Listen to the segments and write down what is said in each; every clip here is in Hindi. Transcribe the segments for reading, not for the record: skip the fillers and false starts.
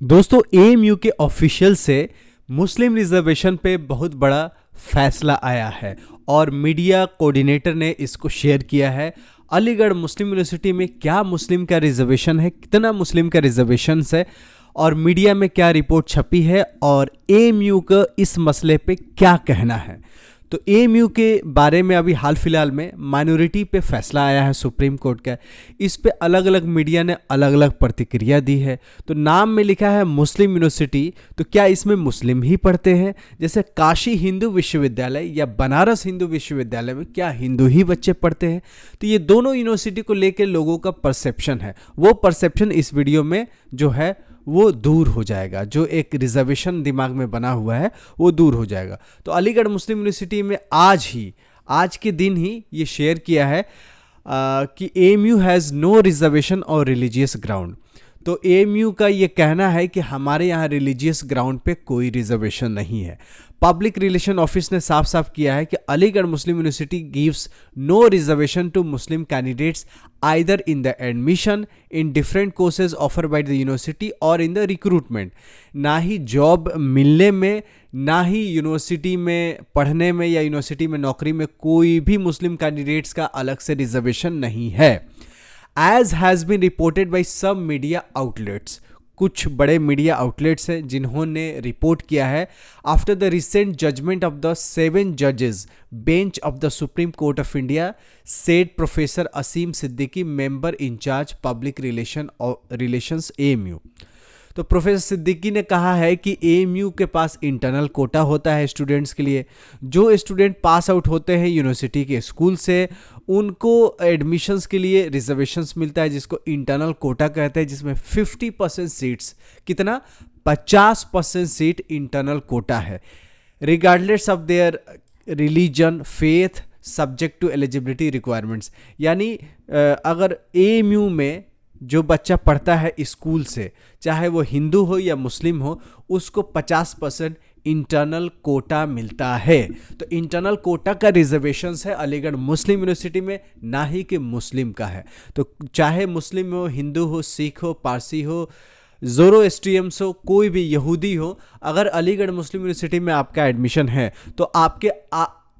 दोस्तों एएमयू के ऑफिशियल से मुस्लिम रिजर्वेशन पे बहुत बड़ा फैसला आया है और मीडिया कोऑर्डिनेटर ने इसको शेयर किया है। अलीगढ़ मुस्लिम यूनिवर्सिटी में क्या मुस्लिम का रिजर्वेशन है, कितना मुस्लिम का रिजर्वेशन है और मीडिया में क्या रिपोर्ट छपी है और एएमयू का इस मसले पे क्या कहना है। तो एएमयू के बारे में अभी हाल फिलहाल में माइनॉरिटी पे फैसला आया है सुप्रीम कोर्ट का। इस पे अलग अलग मीडिया ने अलग अलग प्रतिक्रिया दी है। तो नाम में लिखा है मुस्लिम यूनिवर्सिटी, तो क्या इसमें मुस्लिम ही पढ़ते हैं? जैसे काशी हिंदू विश्वविद्यालय या बनारस हिंदू विश्वविद्यालय में क्या हिंदू ही बच्चे पढ़ते हैं? तो ये दोनों यूनिवर्सिटी को लेकर लोगों का परसेप्शन है, वो परसेप्शन इस वीडियो में जो है वो दूर हो जाएगा। जो एक रिजर्वेशन दिमाग में बना हुआ है वो दूर हो जाएगा। तो अलीगढ़ मुस्लिम यूनिवर्सिटी में आज के दिन ही ये शेयर किया है कि एएमयू हैज़ नो रिजर्वेशन और रिलीजियस ग्राउंड। तो एएमयू का ये कहना है कि हमारे यहाँ रिलीजियस ग्राउंड पे कोई रिजर्वेशन नहीं है। पब्लिक रिलेशन ऑफिस ने साफ साफ किया है कि Aligarh Muslim University gives no reservation to Muslim candidates either in the admission in different courses offer by the university और इन द रिक्रूटमेंट। ना ही जॉब मिलने में, ना ही यूनिवर्सिटी में पढ़ने में या यूनिवर्सिटी में नौकरी में कोई भी मुस्लिम कैंडिडेट्स का अलग से रिजर्वेशन नहीं है। As has been reported by some media outlets, कुछ बड़े मीडिया आउटलेट्स हैं जिन्होंने रिपोर्ट किया है after the recent judgement of the 7 जजेस bench of the Supreme Court of India, said professor Aseem Siddiqui, member in-charge public relations AMU. तो प्रोफेसर सिद्दीकी ने कहा है कि एएमयू के पास इंटरनल कोटा होता है स्टूडेंट्स के लिए। जो स्टूडेंट पास आउट होते हैं यूनिवर्सिटी के स्कूल से, उनको एडमिशन्स के लिए रिजर्वेशंस मिलता है जिसको इंटरनल कोटा कहते हैं, जिसमें 50% सीट्स, कितना 50% सीट इंटरनल कोटा है, regardless of their religion faith subject to eligibility requirements. यानी अगर एएमयू में जो बच्चा पढ़ता है स्कूल से, चाहे वो हिंदू हो या मुस्लिम हो, उसको 50% इंटरनल कोटा मिलता है। तो इंटरनल कोटा का रिजर्वेशंस है अलीगढ़ मुस्लिम यूनिवर्सिटी में, ना ही कि मुस्लिम का है। तो चाहे मुस्लिम हो, हिंदू हो, सिख हो, पारसी हो, ज़ोरोएस्ट्रियंस हो, कोई भी यहूदी हो, अगर अलीगढ़ मुस्लिम यूनिवर्सिटी में आपका एडमिशन है तो आपके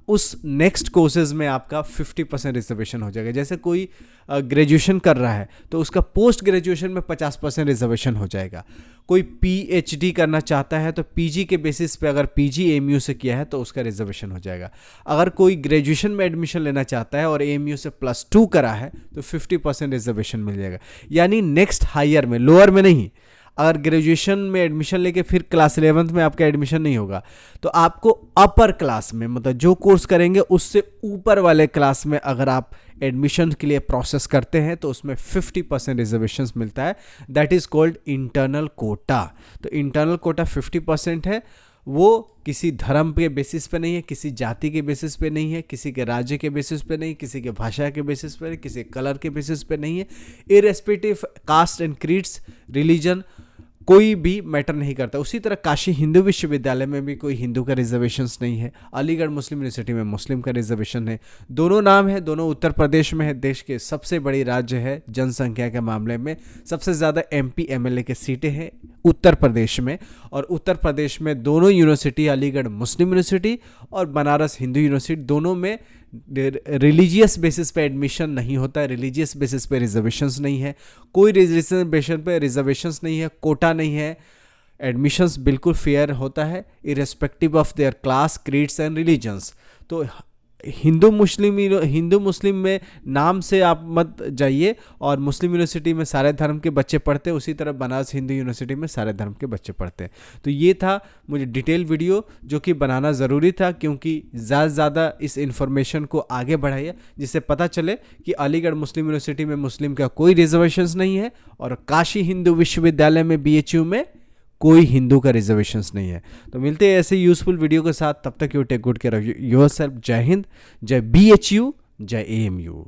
उस नेक्स्ट कोर्सेज में आपका 50% रिजर्वेशन हो जाएगा। जैसे कोई ग्रेजुएशन कर रहा है तो उसका पोस्ट ग्रेजुएशन में 50% रिजर्वेशन हो जाएगा। कोई पीएचडी करना चाहता है तो पीजी के बेसिस पे, अगर पीजी एएमयू से किया है तो उसका रिजर्वेशन हो जाएगा। अगर कोई ग्रेजुएशन में एडमिशन लेना चाहता है और एएमयू से +2 करा है तो 50% रिजर्वेशन मिल जाएगा। यानी नेक्स्ट हायर में, लोअर में नहीं। अगर ग्रेजुएशन में एडमिशन लेके फिर क्लास 11th में आपका एडमिशन नहीं होगा तो आपको अपर क्लास में, मतलब जो कोर्स करेंगे उससे ऊपर वाले क्लास में अगर आप एडमिशन के लिए प्रोसेस करते हैं तो उसमें 50% रिजर्वेशंस मिलता है। That is called internal Kota. तो इंटरनल कोटा 50% है, वो किसी धर्म के बेसिस पे नहीं है, किसी जाति के बेसिस पे नहीं है, किसी के राज्य के बेसिस पे नहीं, किसी के भाषा के बेसिस पे नहीं, किसी कलर के बेसिस पे नहीं है। Irrespective caste and creeds, religion, कोई भी मैटर नहीं करता। उसी तरह काशी हिंदू विश्वविद्यालय में भी कोई हिंदू का रिजर्वेशंस नहीं है। अलीगढ़ मुस्लिम यूनिवर्सिटी में मुस्लिम का रिजर्वेशन है। दोनों नाम है, दोनों उत्तर प्रदेश में है। देश के सबसे बड़ी राज्य है जनसंख्या के मामले में, सबसे ज़्यादा एमपी एमएलए के सीटें हैं उत्तर प्रदेश में। और उत्तर प्रदेश में दोनों यूनिवर्सिटी, अलीगढ़ मुस्लिम यूनिवर्सिटी और बनारस हिंदू यूनिवर्सिटी, दोनों में रिलीजियस बेसिस पे एडमिशन नहीं होता है, रिलीजियस बेसिस पे रिजर्वेशंस नहीं है, कोई रिलीजियस बेसिस पे रिजर्वेशंस नहीं है, कोटा नहीं है। एडमिशंस बिल्कुल फेयर होता है irrespective of their class, creeds and religions. तो हिंदू मुस्लिम में नाम से आप मत जाइए, और मुस्लिम यूनिवर्सिटी में सारे धर्म के बच्चे पढ़ते हैं, उसी तरह बनारस हिंदू यूनिवर्सिटी में सारे धर्म के बच्चे पढ़ते हैं। तो ये था मुझे डिटेल वीडियो जो कि बनाना ज़रूरी था, क्योंकि ज़्यादा से ज़्यादा इस इन्फॉर्मेशन को आगे बढ़ाइए जिससे पता चले कि अलीगढ़ मुस्लिम यूनिवर्सिटी में मुस्लिम का कोई रिजर्वेशंस नहीं है और काशी हिंदू विश्वविद्यालय में बीएचयू में कोई हिंदू का रिजर्वेशंस नहीं है। तो मिलते हैं ऐसे यूजफुल वीडियो के साथ, तब तक you take good care of yourself. जय हिंद, जय बीएचयू, जय एएमयू।